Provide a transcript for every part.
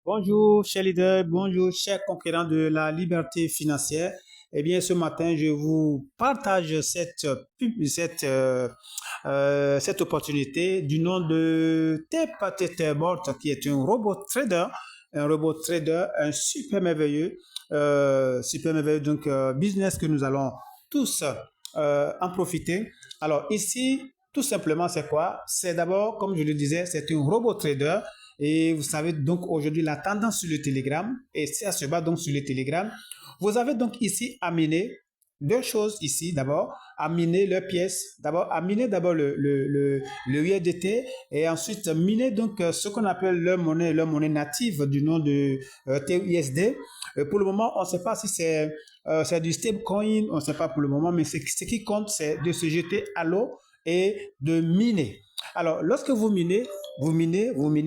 Bonjour, chers leaders, bonjour, chers conquérants de la liberté financière. Eh bien, ce matin, je vous partage cette opportunité du nom de Tepatete qui est un robot trader, un super merveilleux business que nous allons tous en profiter. Alors ici, tout simplement, c'est quoi? C'est d'abord, comme je le disais, c'est un robot trader. Et vous savez donc aujourd'hui la tendance sur le Telegram, et ça se bat donc sur le Telegram. Vous avez donc ici à miner deux choses ici. D'abord, à miner leurs pièces. D'abord, à miner d'abord le USDT et ensuite miner donc ce qu'on appelle leur monnaie native du nom de TUSD. Pour le moment, on ne sait pas si c'est du stablecoin, on ne sait pas pour le moment, mais ce qui compte, c'est de se jeter à l'eau et de miner. Alors, lorsque vous minez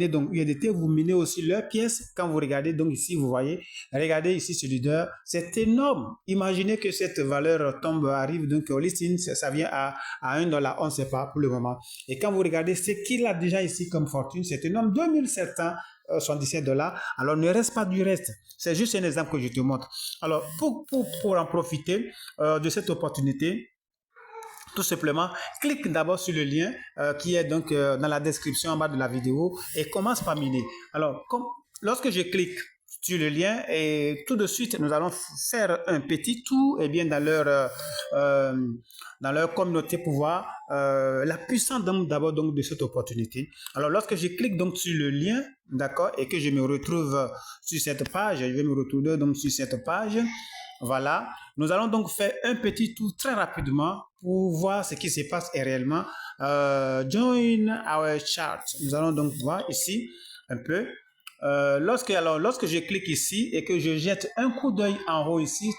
donc USDT, vous minez aussi leurs pièces. Quand vous regardez donc ici, vous voyez, regardez ici ce leader, c'est énorme. Imaginez que cette valeur arrive donc au listing, ça vient à 1 $, on ne sait pas pour le moment. Et quand vous regardez ce qu'il a déjà ici comme fortune, c'est énorme, 2777 $. Alors, ne reste pas du reste. C'est juste un exemple que je te montre. Alors, pour en profiter de cette opportunité, tout simplement, clique d'abord sur le lien qui est donc dans la description en bas de la vidéo et commence par miner. Alors, lorsque je clique sur le lien et tout de suite, nous allons faire un petit tour et bien dans leur communauté pour voir la puissance d'abord donc de cette opportunité. Alors, lorsque je clique donc sur le lien, d'accord, et que je me retrouve sur cette page, je vais me retrouver donc sur cette page. Voilà, nous allons donc faire un petit tour très rapidement pour voir ce qui se passe réellement. Join our chart. Nous allons donc voir ici un peu. Lorsque je clique ici et que je jette un coup d'œil en haut ici,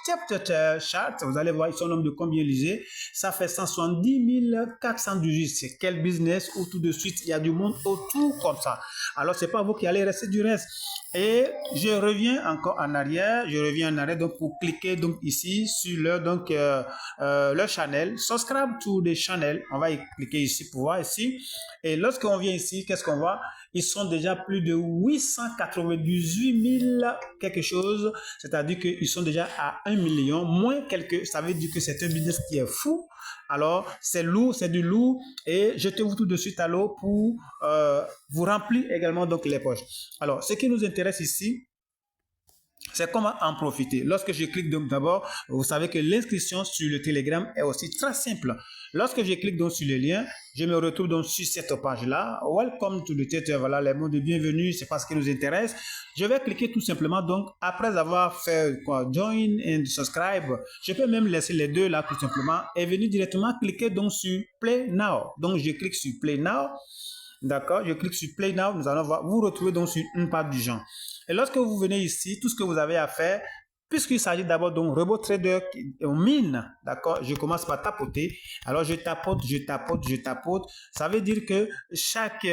chart, vous allez voir, ils sont nombre de combien lisés. Ça fait 170 418. C'est quel business où tout de suite, il y a du monde autour comme ça. Alors, c'est pas vous qui allez rester du reste. Et je reviens encore en arrière. Donc pour cliquer donc ici sur leur channel. Subscribe to the channel. On va y cliquer ici pour voir ici. Et lorsqu'on vient ici, qu'est-ce qu'on voit? Ils sont déjà plus de 898 000 quelque chose. C'est-à-dire qu'ils sont déjà à 1 million, moins quelques. Ça veut dire que c'est un business qui est fou. Alors, c'est lourd, c'est du lourd. Et jetez-vous tout de suite à l'eau pour vous remplir également donc les poches. Alors, ce qui nous intéresse ici, c'est comment en profiter. Lorsque je clique donc d'abord, vous savez que l'inscription sur le Telegram est aussi très simple. Lorsque je clique donc sur le lien, je me retrouve donc sur cette page-là. Welcome to the Tether. Voilà les mots de bienvenue, c'est pas ce qui nous intéresse. Je vais cliquer tout simplement donc après avoir fait quoi, join and subscribe. Je peux même laisser les deux là tout simplement et venir directement cliquer donc sur Play Now. Donc je clique sur Play Now. D'accord, je clique sur Play Now. Nous allons vous retrouver donc sur une page du genre. Et lorsque vous venez ici, tout ce que vous avez à faire, puisqu'il s'agit d'abord d'un robot trader mine, d'accord, je commence par tapoter. Alors, je tapote. Ça veut dire que chaque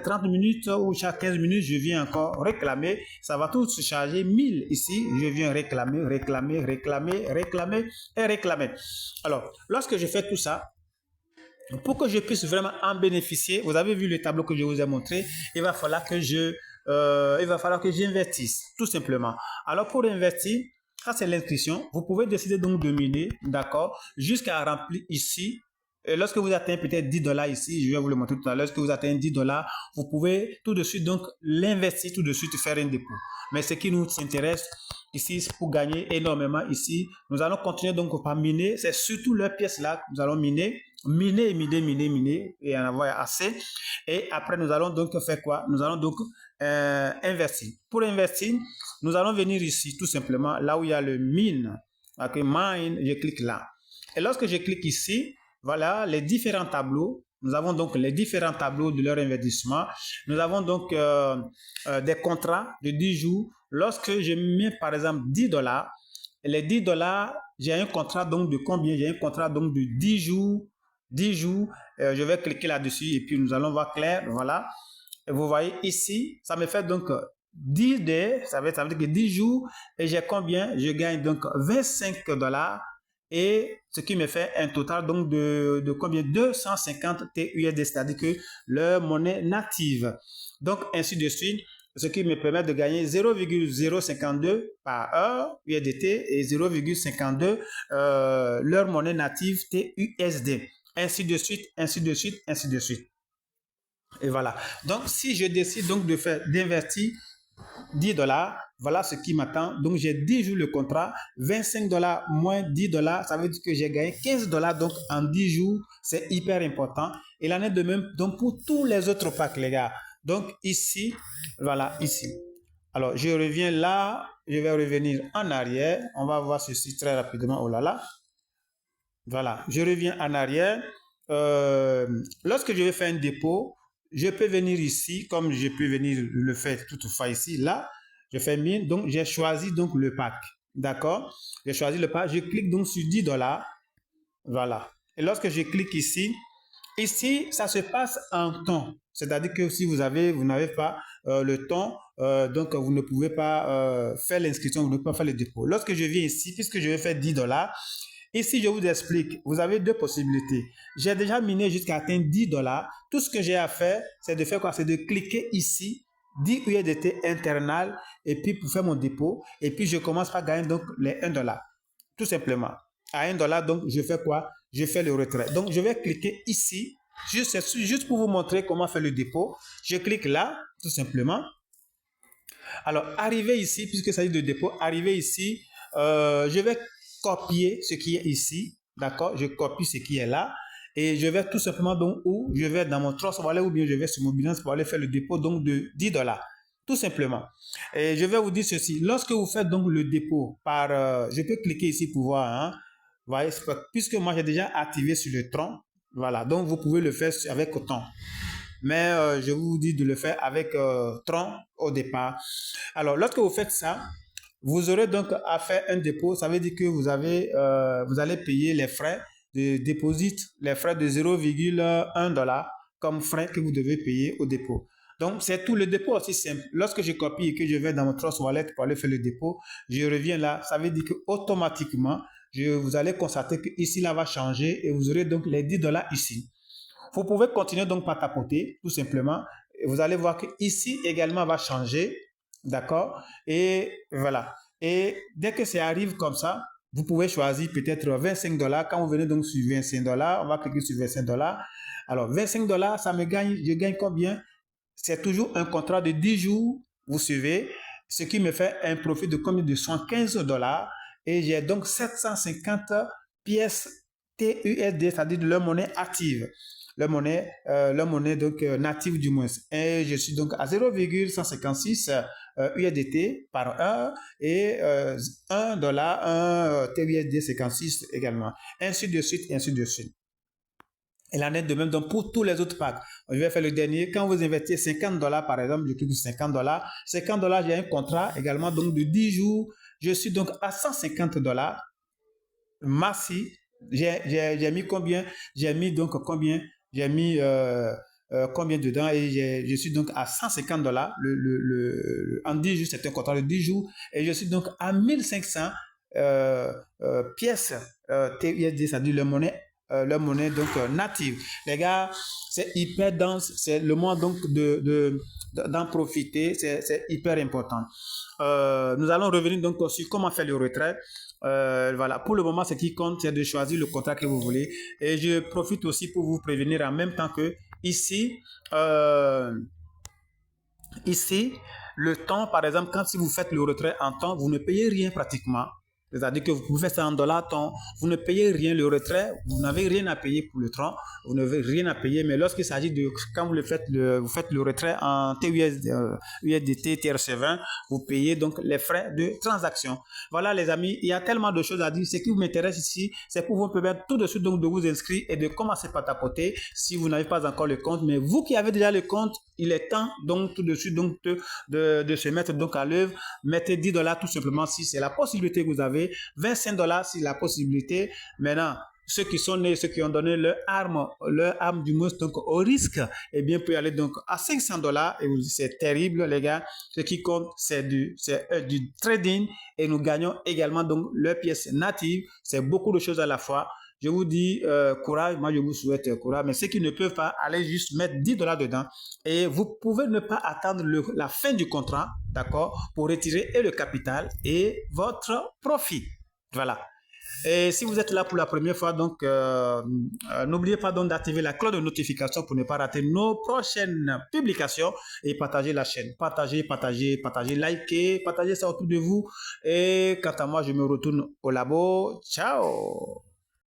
30 minutes ou chaque 15 minutes, je viens encore réclamer. Ça va tout se charger 1000 ici. Je viens réclamer. Alors, lorsque je fais tout ça, pour que je puisse vraiment en bénéficier, vous avez vu le tableau que je vous ai montré, il va falloir que j'investisse, tout simplement. Alors, pour investir, ça c'est l'inscription. Vous pouvez décider donc de miner, d'accord, jusqu'à remplir ici. Et lorsque vous atteignez peut-être 10 $, ici, je vais vous le montrer tout à l'heure, lorsque vous atteignez 10 $, vous pouvez tout de suite donc l'investir, tout de suite faire un dépôt. Mais ce qui nous intéresse ici, pour gagner énormément ici, nous allons continuer donc par miner. C'est surtout leurs pièces là que nous allons miner et en avoir assez. Et après, nous allons donc faire quoi? Nous allons donc investir. Pour investir, nous allons venir ici, tout simplement, là où il y a le mine. Okay, mine, je clique là. Et lorsque je clique ici, voilà les différents tableaux. Nous avons donc les différents tableaux de leur investissement. Nous avons donc des contrats de 10 jours. Lorsque je mets par exemple 10 $, les 10 $, j'ai un contrat donc de combien? J'ai un contrat donc de 10 jours. 10 jours, je vais cliquer là-dessus et puis nous allons voir clair, voilà. Et vous voyez ici, ça me fait donc 10 days, ça veut dire que 10 jours et j'ai combien? Je gagne donc 25 $ et ce qui me fait un total donc de combien? 250 TUSD, c'est-à-dire que leur monnaie native. Donc ainsi de suite. ce qui me permet de gagner 0,052 par heure USDT et 0,52 leur monnaie native TUSD. Ainsi de suite, ainsi de suite, ainsi de suite. Et voilà. Donc, si je décide donc d'investir $10, voilà ce qui m'attend. Donc, j'ai 10 jours le contrat, $25 moins $10, ça veut dire que j'ai gagné $15 donc en 10 jours. C'est hyper important. Et l'année de même, donc pour tous les autres packs, les gars. Donc, ici, voilà, ici. Alors, je reviens là, je vais revenir en arrière. On va voir ceci très rapidement. Oh là là. Voilà, je reviens en arrière. Lorsque je vais faire un dépôt, je peux venir ici, comme je peux venir le faire toutefois ici, là, je fais mine, donc j'ai choisi donc le pack, d'accord? J'ai choisi le pack, je clique donc sur $10, voilà. Et lorsque je clique ici, ça se passe en temps, c'est-à-dire que si vous n'avez pas le temps, donc vous ne pouvez pas faire l'inscription, vous ne pouvez pas faire le dépôt. Lorsque je viens ici, puisque je vais faire $10, ici, je vous explique, vous avez deux possibilités. J'ai déjà miné jusqu'à atteindre $10. Tout ce que j'ai à faire, c'est de faire quoi? C'est de cliquer ici, 10 USDT internal, et puis pour faire mon dépôt. Et puis, je commence par gagner donc les $1. Tout simplement. À $1, donc, je fais quoi? Je fais le retrait. Donc, je vais cliquer ici, juste pour vous montrer comment faire le dépôt. Je clique là, tout simplement. Alors, arrivé ici, puisque ça dit de dépôt, arrivé ici, je vais copier ce qui est ici, d'accord? Je copie ce qui est là et je vais tout simplement donc où je vais dans mon Trust Wallet ou bien je vais sur mon Binance pour aller faire le dépôt donc de $10, tout simplement. Et je vais vous dire ceci, lorsque vous faites donc le dépôt par, je peux cliquer ici pour voir, hein, voyez, puisque moi j'ai déjà activé sur le Tron, voilà, donc vous pouvez le faire avec autant. Mais je vous dis de le faire avec Tron au départ. Alors, lorsque vous faites ça, vous aurez donc à faire un dépôt. Ça veut dire que vous allez payer les frais de dépôt, les frais de $0,1 comme frais que vous devez payer au dépôt. Donc, c'est tout. Le dépôt aussi simple. Lorsque je copie et que je vais dans mon Trust Wallet pour aller faire le dépôt, je reviens là. Ça veut dire qu'automatiquement, vous allez constater que ici, là va changer et vous aurez donc les $10 ici. Vous pouvez continuer donc par tapoter, tout simplement. Vous allez voir que ici également va changer. D'accord? Et voilà. Et dès que ça arrive comme ça, vous pouvez choisir peut-être $25. Quand vous venez donc sur $25, on va cliquer sur $25. Alors, $25, je gagne combien? C'est toujours un contrat de 10 jours, vous suivez, ce qui me fait un profit de combien? De $115. Et j'ai donc 750 pièces TUSD, c'est-à-dire de leur monnaie active. Leur monnaie donc native du moins. Et je suis donc à 0,156 USDT par heure et $1, un TUSD 56 également. Ainsi de suite, ainsi de suite. Et l'année de même, donc pour tous les autres packs. Je vais faire le dernier. Quand vous investissez $50 par exemple, je clique sur $50. $50, j'ai un contrat également donc de 10 jours. Je suis donc à $150. Merci. J'ai mis combien? J'ai mis donc combien? J'ai mis combien dedans et je suis donc à $150. En 10 jours, c'est un contrat de 10 jours et je suis donc à 1500 pièces TUSD, c'est-à-dire leur monnaie donc native. Les gars, c'est hyper dense, c'est le moment donc d'en profiter, c'est hyper important. Nous allons revenir donc sur comment faire le retrait. Voilà, pour le moment, ce qui compte, c'est de choisir le contrat que vous voulez. Et je profite aussi pour vous prévenir en même temps que ici, le temps, par exemple, quand si vous faites le retrait en temps, vous ne payez rien pratiquement. C'est-à-dire que vous pouvez faire ça en $ temps, vous ne payez rien le retrait, vous n'avez rien à payer pour le temps, vous n'avez rien à payer, mais lorsqu'il s'agit de, quand vous faites le retrait en USDT, TRC20, vous payez donc les frais de transaction. Voilà les amis, il y a tellement de choses à dire. Ce qui vous m'intéresse ici, c'est pour vous permettre tout de suite donc de vous inscrire et de commencer par tapoter si vous n'avez pas encore le compte. Mais vous qui avez déjà le compte, il est temps donc tout de suite donc de se mettre donc à l'œuvre. Mettez $10 tout simplement si c'est la possibilité que vous avez. $25 si la possibilité. Maintenant, ceux qui sont nés, ceux qui ont donné leur arme du moins donc au risque, eh bien, peut aller donc à $500 et c'est terrible, les gars. Ce qui compte, c'est du trading et nous gagnons également donc leurs pièces natives. C'est beaucoup de choses à la fois. je vous dis courage, moi je vous souhaite courage, mais ceux qui ne peuvent pas, allez juste mettre 10 dollars dedans et vous pouvez ne pas attendre la fin du contrat, d'accord, pour retirer et le capital et votre profit. Voilà. Et si vous êtes là pour la première fois, donc n'oubliez pas donc d'activer la cloche de notification pour ne pas rater nos prochaines publications et partager la chaîne. Partagez, likez, partagez ça autour de vous. Et quant à moi, je me retourne au labo. Ciao!